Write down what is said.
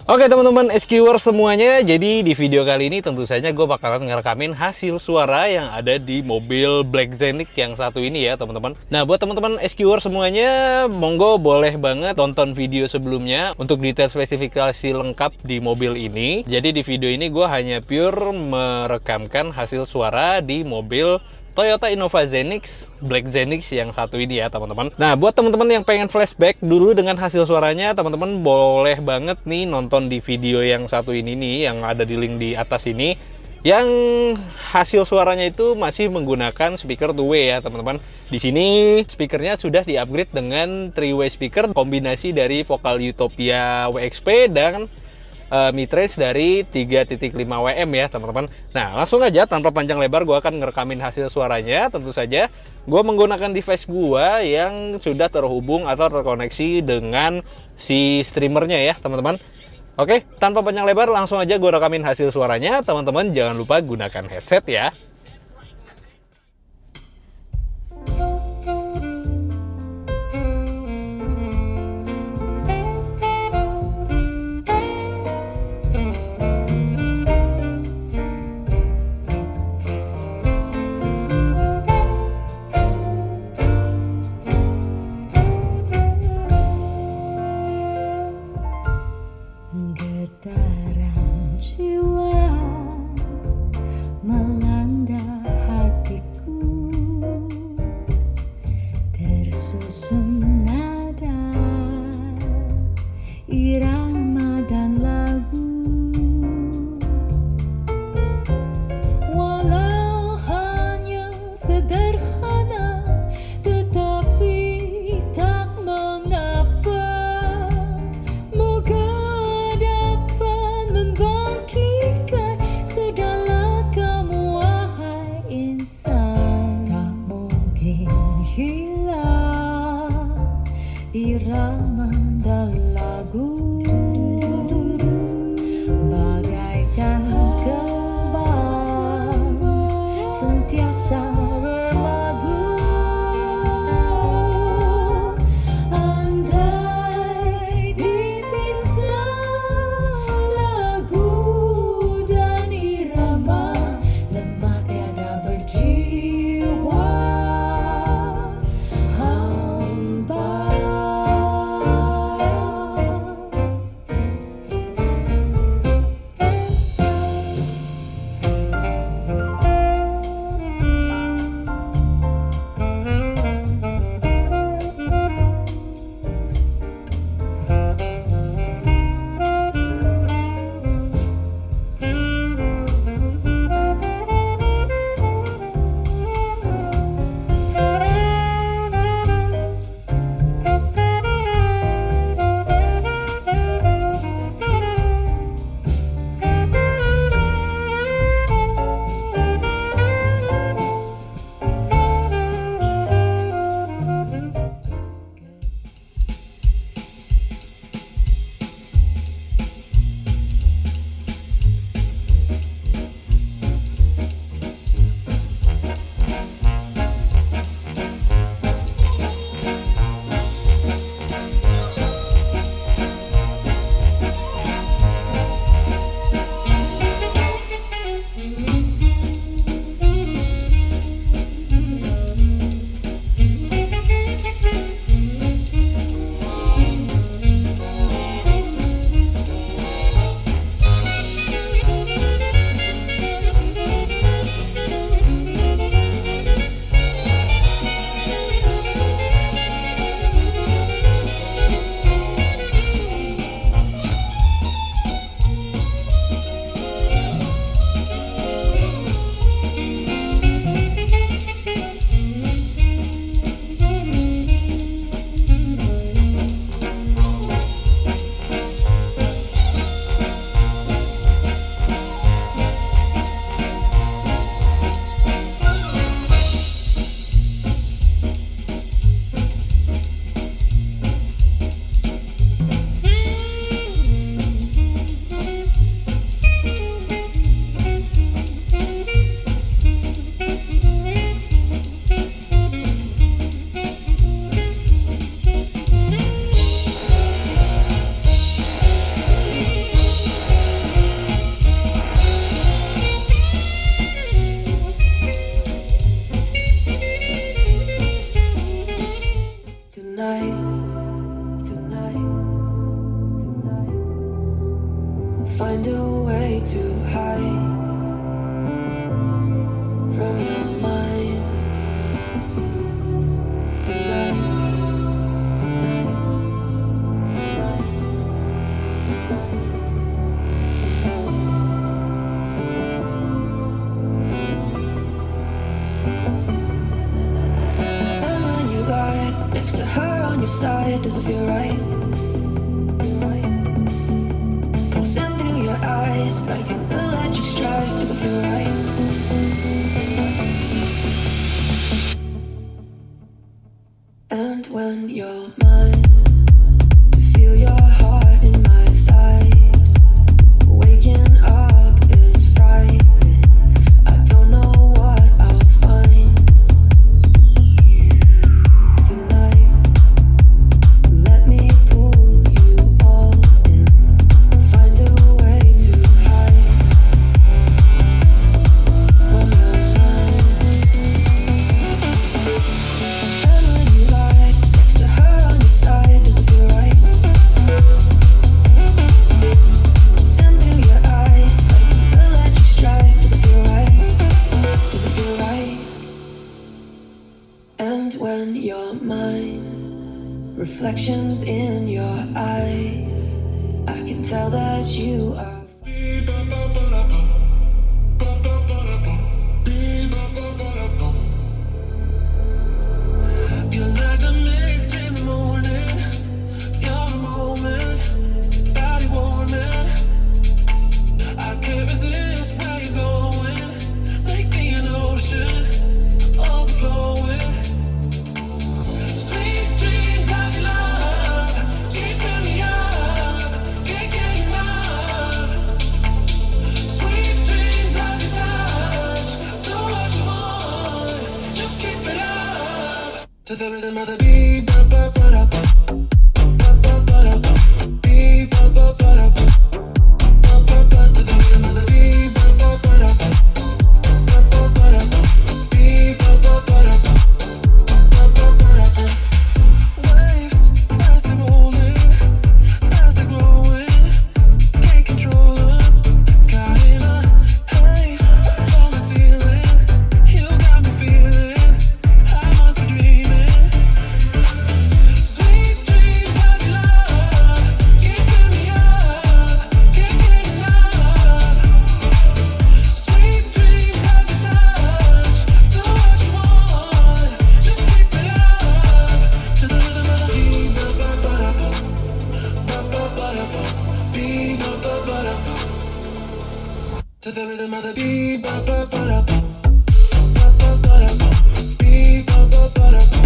Oke teman-teman SQer semuanya, jadi di video kali ini tentu saja gue bakalan ngerekamin hasil suara yang ada di mobil Black Zenith yang satu ini ya teman-teman. Nah buat teman-teman SQer semuanya, monggo boleh banget tonton video sebelumnya untuk detail spesifikasi lengkap di mobil ini. Jadi di video ini gue hanya pure merekamkan hasil suara di mobil Toyota Innova Zenix, Black Zenix yang satu ini ya teman-teman. Nah buat teman-teman yang pengen flashback dulu dengan hasil suaranya, teman-teman boleh banget nih nonton di video yang satu ini nih, yang ada di link di atas ini, yang hasil suaranya itu masih menggunakan speaker two-way ya teman-teman. Di sini speakernya sudah di-upgrade dengan three-way speaker, kombinasi dari vokal Utopia WXP dan mid-range dari 3.5 WM ya teman-teman. Nah langsung aja tanpa panjang lebar gue akan ngerekamin hasil suaranya. Tentu saja gue menggunakan device gue yang sudah terhubung atau terkoneksi dengan si streamernya ya teman-teman. Oke, tanpa panjang lebar langsung aja gue rekamin hasil suaranya. Teman-teman jangan lupa gunakan headset ya. Getaran jiwa melanda hatiku, tersusun nada, irama dan lagu. Walau hanya sederhana, tetapi tak mengapa. Moga membangkitkan segala kamu find a way to hide from your mind tonight, tonight, tonight, and when you lie next to her on your side, does it feel right? Pulsing through your eyes like an electric strike, does it feel right? And when you're mine, to feel your heart in my side, waking up is frightening. I don't know what I'll find tonight. Let me pull you all in, find a way to hide from your mind. And when you lie next to her on your side, does it feel right? Pulsing through your eyes like an electric strike, does it feel right? Does it feel right? And when you're mine, reflections in your eyes, I can tell that you are. You're like a mist in the morning. You're a moment, body warming. I can't resist where you're going. Make me an ocean, overflowing. Sweet dreams of your love, keeping me up, can't get enough. Sweet dreams of your touch, do what you want, just keep it up. To the rhythm of the beat, ba ba ba da ba, ba ba ba da ba, beat ba ba ba da ba, ba ba ba. To the rhythm of the beat, ba ba ba da ba, ba ba ba da ba, beat ba ba ba da ba, ba ba ba da ba. Waves as they're rolling, as they're growing, can't control them. Caught in a haze on the ceiling, you got me feeling I must be dreaming. Sweet dreams of your love, keeping me up, can't get enough. Sweet dreams of your touch, do what you want, just keep it up. To the rhythm of the beat, ba ba ba da ba, ba ba ba da ba, beat ba ba ba da ba. To the rhythm of the beat, ba ba ba da ba, ba ba ba da ba, beat ba ba ba da ba.